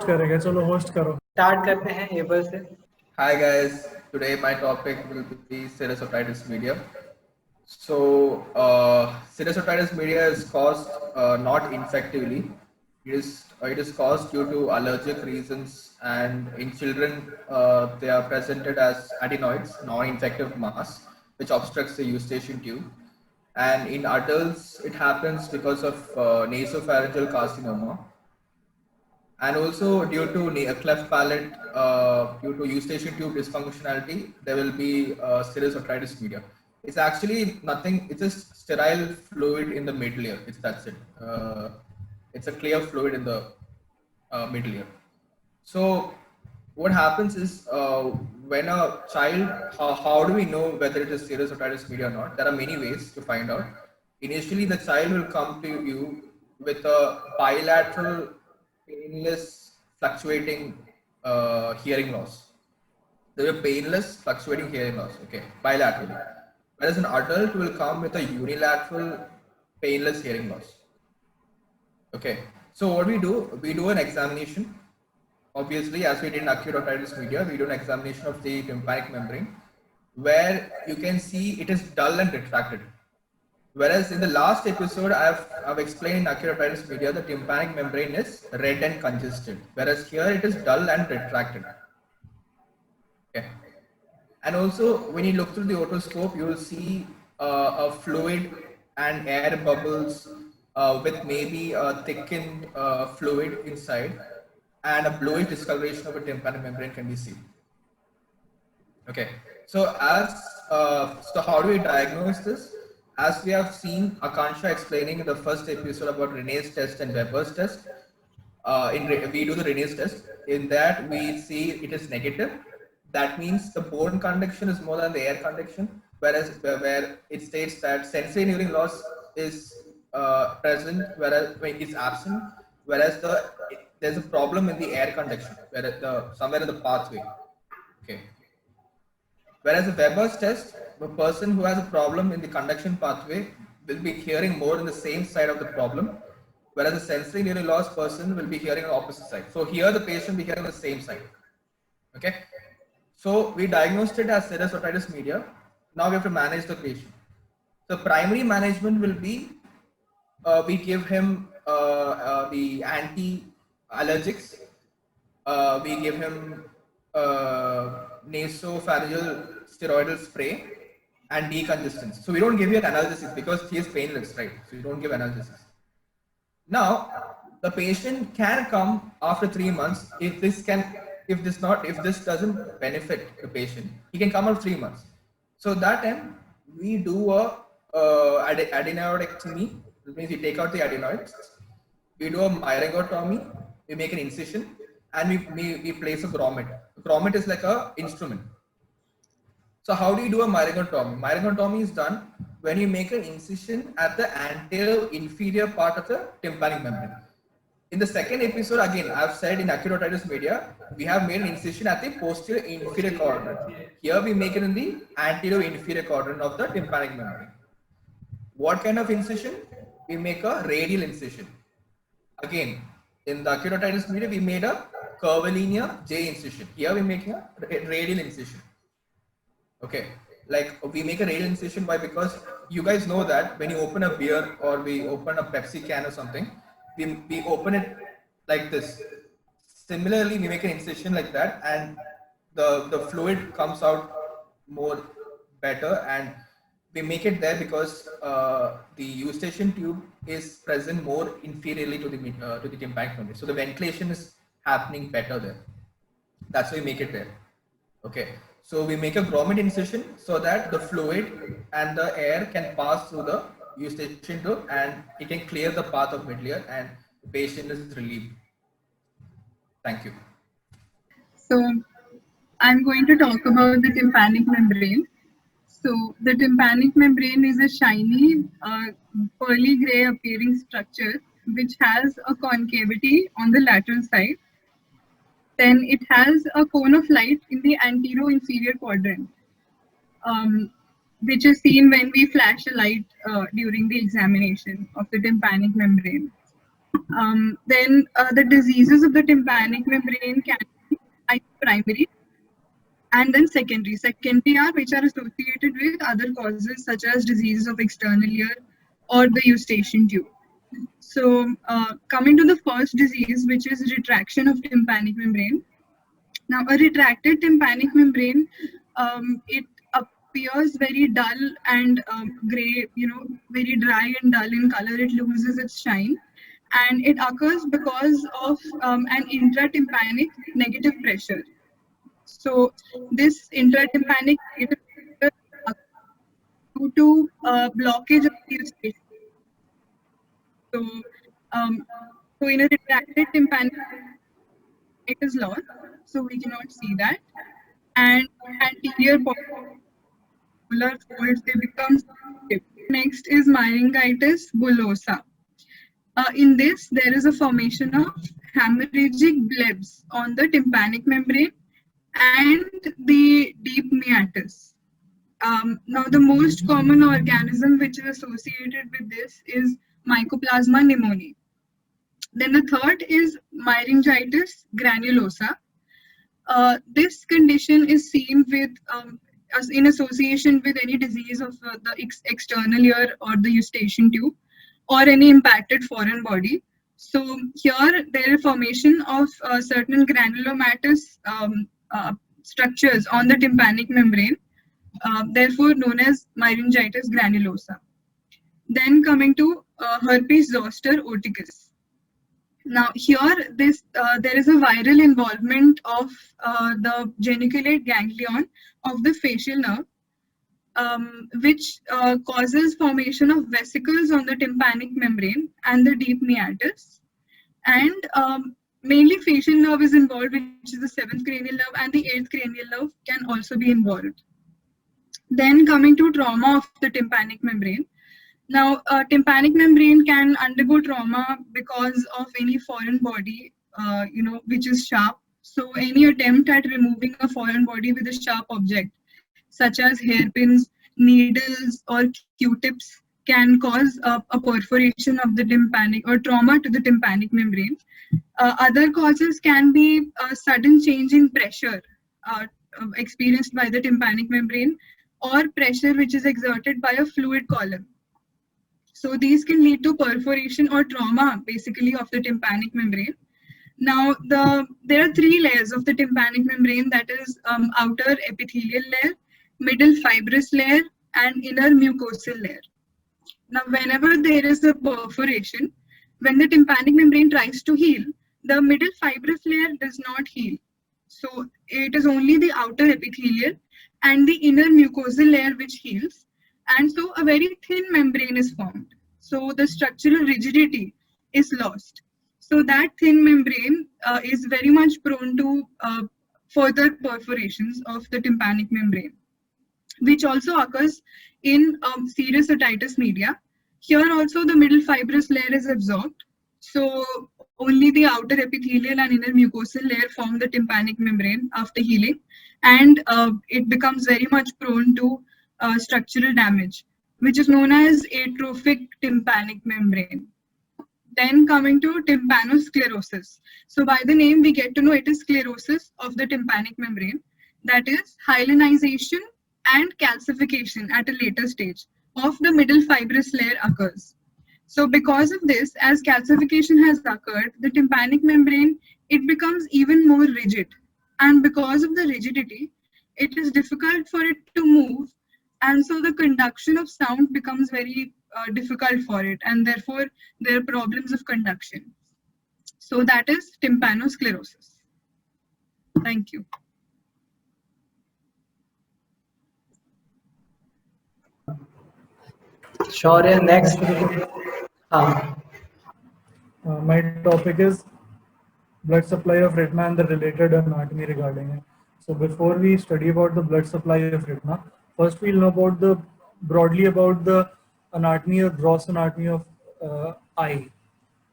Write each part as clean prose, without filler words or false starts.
Host करेगा, चलो host करो। स्टार्ट करते हैं एबल से। Hi guys, today my topic will be serous otitis media. So, serous otitis media is caused not infectively. It is caused due to allergic reasons, and in children they are presented as adenoids, non-infective mass, which obstructs the eustachian tube. And in adults, it happens because of nasopharyngeal carcinoma, and also due to cleft palate, due to eustachian tube dysfunctionality, there will be serous otitis media. It's actually nothing. It's just sterile fluid in the middle ear. That's it. It's a clear fluid in the middle ear. So what happens is when a child, how do we know whether it is serous otitis media or not? There are many ways to find out. Initially, the child will come to you with a bilateral, painless, fluctuating hearing loss. They were painless, fluctuating hearing loss. Okay, bilaterally. Whereas an adult will come with a unilateral, painless hearing loss. Okay, so what we do an examination. Obviously, as we did in acute otitis media, we do an examination of the tympanic membrane, where you can see it is dull and retracted. Whereas in the last episode, I've explained in acute otitis media, the tympanic membrane is red and congested, whereas here it is dull and retracted. Okay. And also, when you look through the otoscope, you will see a fluid and air bubbles with maybe a thickened fluid inside, and a bluish discoloration of a tympanic membrane can be seen. Okay, so so how do we diagnose this? As we have seen Akansha explaining in the first episode about Rene's test and Weber's test, we do the Rene's test. In that, we see it is negative. That means the bone conduction is more than the air conduction, whereas where it states that sensory hearing loss is present, whereas it's absent, whereas there's a problem in the air conduction, where somewhere in the pathway. Okay. Whereas the Weber's test, the person who has a problem in the conduction pathway will be hearing more in the same side of the problem, whereas the sensory hearing loss person will be hearing on the opposite side. So here the patient will be hearing on the same side. Okay. So we diagnosed it as serous otitis media. Now we have to manage the patient. So primary management will be we give him the anti-allergics. We give him nasopharyngeal steroidal spray and decongestants. So we don't give you an analgesic because he is painless, right? So you don't give analgesics. Now the patient can come after 3 months if this doesn't benefit the patient. He can come after 3 months. So that time we do a adenoidectomy. This means we take out the adenoids. We do a myringotomy. We make an incision and we place a grommet. A grommet is like a instrument. So how do you do a myringotomy? Myringotomy is done when you make an incision at the anterior inferior part of the tympanic membrane. In the second episode, again, I've said in acute otitis media, we have made an incision at the posterior inferior quadrant. Here we make it in the anterior inferior quadrant of the tympanic membrane. What kind of incision? We make a radial incision. Again, in the acute otitis media, we made a curvilinear J incision. Here we make a radial incision. Okay, like we make a radial incision. Why? Because you guys know that when you open a beer or we open a Pepsi can or something, we open it like this. Similarly, we make an incision like that, and the fluid comes out more better, and we make it there because the eustachian tube is present more inferiorly to the tympanic membrane. So the ventilation is happening better there. That's why we make it there. Okay, so we make a grommet incision so that the fluid and the air can pass through the eustachian tube and it can clear the path of middle ear and the patient is relieved. Thank you. So I'm going to talk about the tympanic membrane. So the tympanic membrane is a shiny, pearly gray appearing structure which has a concavity on the lateral side. Then it has a cone of light in the anterior-inferior quadrant, which is seen when we flash a light during the examination of the tympanic membrane. Then the diseases of the tympanic membrane can be either primary and then secondary. Secondary are which are associated with other causes such as diseases of external ear or the eustachian tube. So coming to the first disease, which is retraction of tympanic membrane. Now, a retracted tympanic membrane, it appears very dull and gray, very dry and dull in color. It loses its shine, and it occurs because of an intratympanic negative pressure. So, this intratympanic negative pressure occurs due to blockage of the eustachian. So, um, so in a retracted tympanic, it is lost, so we cannot see that. And anterior polar folds, they become stiff. Next is myringitis bullosa. In this, there is a formation of hemorrhagic blebs on the tympanic membrane and the deep meatus. Now, the most common organism which is associated with this is Mycoplasma pneumoniae. Then the third is myringitis granulosa. This condition is seen with as in association with any disease of the external ear or the eustachian tube or any impacted foreign body. So here there is formation of certain granulomatous structures on the tympanic membrane, therefore known as myringitis granulosa. Then coming to herpes zoster oticus. Now here there is a viral involvement of the geniculate ganglion of the facial nerve, which causes formation of vesicles on the tympanic membrane and the deep meatus. And mainly facial nerve is involved, which is the seventh cranial nerve, and the eighth cranial nerve can also be involved. Then coming to trauma of the tympanic membrane. Now, tympanic membrane can undergo trauma because of any foreign body, which is sharp. So, any attempt at removing a foreign body with a sharp object, such as hairpins, needles, or Q-tips, can cause a perforation of the tympanic or trauma to the tympanic membrane. Other causes can be a sudden change in pressure experienced by the tympanic membrane or pressure which is exerted by a fluid column. So these can lead to perforation or trauma basically of the tympanic membrane. Now there are three layers of the tympanic membrane, that is outer epithelial layer, middle fibrous layer, and inner mucosal layer. Now whenever there is a perforation, when the tympanic membrane tries to heal, the middle fibrous layer does not heal. So it is only the outer epithelial and the inner mucosal layer which heals. And so a very thin membrane is formed. So the structural rigidity is lost. So that thin membrane is very much prone to further perforations of the tympanic membrane, which also occurs in serous otitis media. Here also the middle fibrous layer is absorbed. So only the outer epithelial and inner mucosal layer form the tympanic membrane after healing, and it becomes very much prone to structural damage, which is known as atrophic tympanic membrane. Then coming to tympanosclerosis. So by the name we get to know it is sclerosis of the tympanic membrane, that is hyalinization and calcification at a later stage of the middle fibrous layer occurs. So because of this, as calcification has occurred, the tympanic membrane, it becomes even more rigid. And because of the rigidity, it is difficult for it to move. And so the conduction of sound becomes very difficult for it. And therefore, there are problems of conduction. So that is tympanosclerosis. Thank you. Shaurya, next. My topic is blood supply of retina and the related anatomy regarding it. So before we study about the blood supply of retina, first we'll know about broadly about the anatomy or gross anatomy of eye.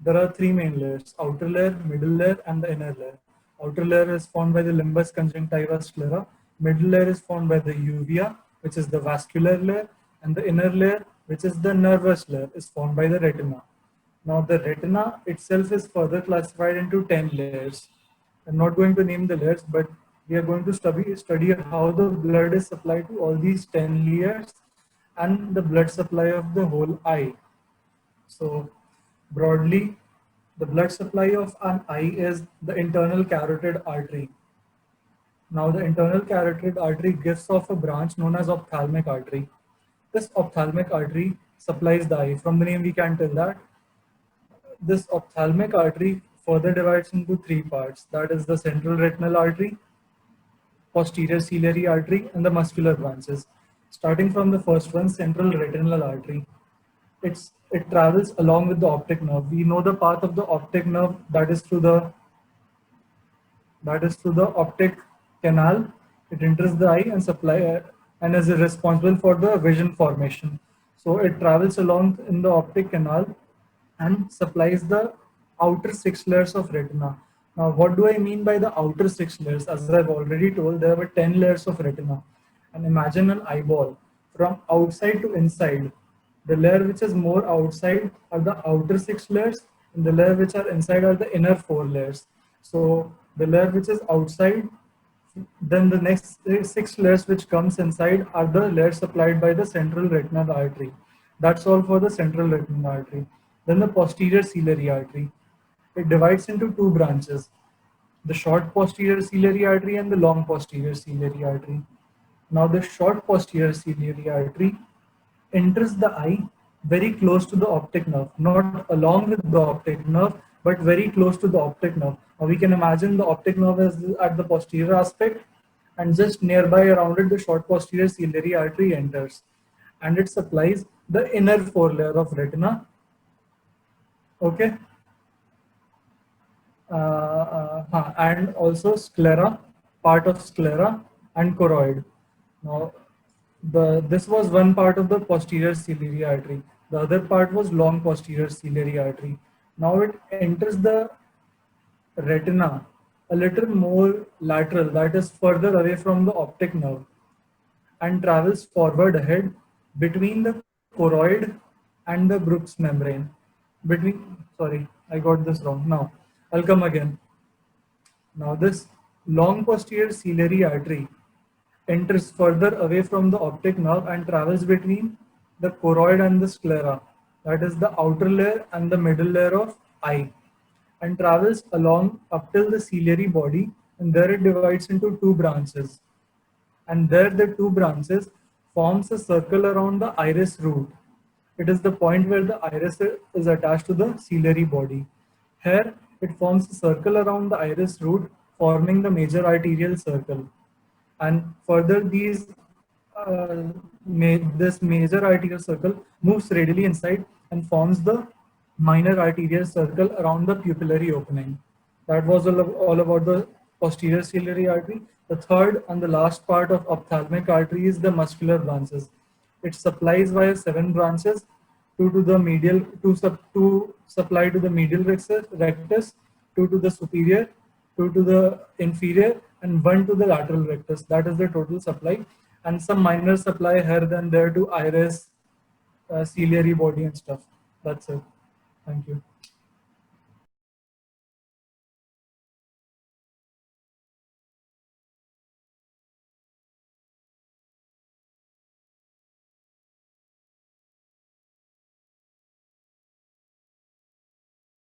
There are three main layers: outer layer, middle layer, and the inner layer. Outer layer is formed by the limbus conjunctiva sclera. Middle layer is formed by the uvea, which is the vascular layer, and the inner layer, which is the nervous layer, is formed by the retina. Now the retina itself is further classified into 10 layers. I'm not going to name the layers, but we are going to study how the blood is supplied to all these 10 layers and the blood supply of the whole eye. So broadly, the blood supply of an eye is the internal carotid artery. Now the internal carotid artery gives off a branch known as ophthalmic artery. This ophthalmic artery supplies the eye. From the name we can tell that this ophthalmic artery further divides into three parts. That is the central retinal artery, posterior ciliary artery, and the muscular branches. Starting from the first one, central retinal artery. It travels along with the optic nerve. We know the path of the optic nerve, that is through the optic canal. It enters the eye and and is responsible for the vision formation. So it travels along in the optic canal and supplies the outer 6 layers of retina. Now, what do I mean by the outer 6 layers? As I've already told, there were 10 layers of retina. And imagine an eyeball from outside to inside. The layer which is more outside are the outer 6 layers, and the layer which are inside are the inner 4 layers. So the layer which is outside, then the next 6 layers which comes inside are the layers supplied by the central retinal artery. That's all for the central retinal artery. Then the posterior ciliary artery. It divides into two branches, the short posterior ciliary artery and the long posterior ciliary artery. Now the short posterior ciliary artery enters the eye very close to the optic nerve, not along with the optic nerve, but very close to the optic nerve. Now we can imagine the optic nerve is at the posterior aspect, and just nearby around it, the short posterior ciliary artery enters, and it supplies the inner 4 layer of retina. Okay. And also sclera, part of sclera, and choroid. Now, this was one part of the posterior ciliary artery. The other part was long posterior ciliary artery. Now it enters the retina a little more lateral, that is further away from the optic nerve, and travels forward ahead between the choroid and the Bruch's membrane. Sorry, I got this wrong. Now, I'll come again. Now this long posterior ciliary artery enters further away from the optic nerve and travels between the choroid and the sclera, that is the outer layer and the middle layer of eye, and travels along up till the ciliary body, and there it divides into two branches. And there the two branches forms a circle around the iris root. It is the point where the iris is attached to the ciliary body. Here it forms a circle around the iris root, forming the major arterial circle. And further this major arterial circle moves radially inside and forms the minor arterial circle around the pupillary opening. That was all about the posterior ciliary artery. The third and the last part of ophthalmic artery is the muscular branches. It supplies via 7 branches, two to the medial, two supply to the medial rectus, two to the superior, two to the inferior, and one to the lateral rectus. That is the total supply, and some minor supply here and there to iris, ciliary body and stuff. That's it. Thank you.